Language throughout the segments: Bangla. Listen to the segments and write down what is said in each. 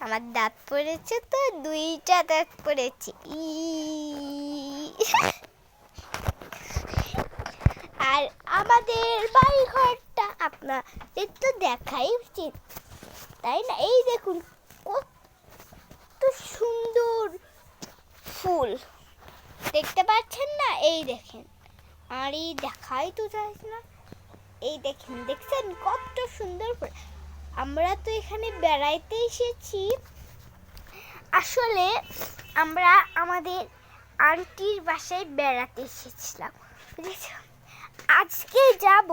আমার দাঁত পড়েছে তো, দুইটা দাঁত পড়েছে। আর আমাদের বাড়ি ঘরটা আপনাদের তো দেখাই উচিত, তাই না? এই দেখুন কত সুন্দর ফুল, দেখতে পাচ্ছেন না? এই দেখেন, আর এই দেখাই তো যায় না। এই দেখেন, দেখছেন কত সুন্দর ফুল। আমরা তো এখানে বেড়াইতে এসেছি। আসলে আমরা আমাদের আন্টির বাসায় বেড়াতে এসেছিলাম, বুঝেছো? আজকে যাব,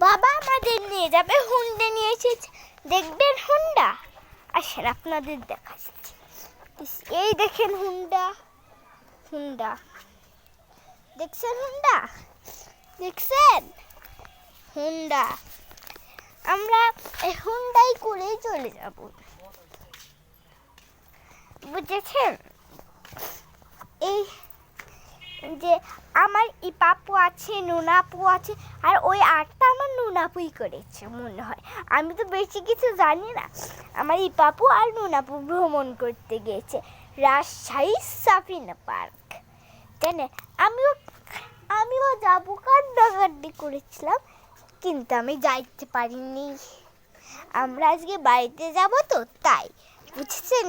বাবা আমাদের নিয়ে যাবে, হুন্ডা নিয়ে এসেছে। দেখবেন হুন্ডা, আসেন আপনাদের দেখাচ্ছি। এই দেখেন হুন্ডা, হুন্ডা দেখছেন? হুন্ডা দেখছেন? হুন্ডা, আমরা এই হুন্ডাই করে চলে যাব, বুঝেছেন? এই যে আমার ইপাপু আছে, নুনাপু আছে, আর ওই আর্টটা আমার নুনাপুই করেছে মনে হয়। আমি তো বেশি কিছু জানি না। আমার ইপাপু আর নুনাপু ভ্রমণ করতে গিয়েছে রাজশাহী সাফিনা পার্ক, তাই না? আমিও যাবো, কান্নাকাটি করেছিলাম, কিন্তু আমি যাইতে পারিনি। আমরা আজকে বাড়িতে যাব তো, তাই, বুঝছেন?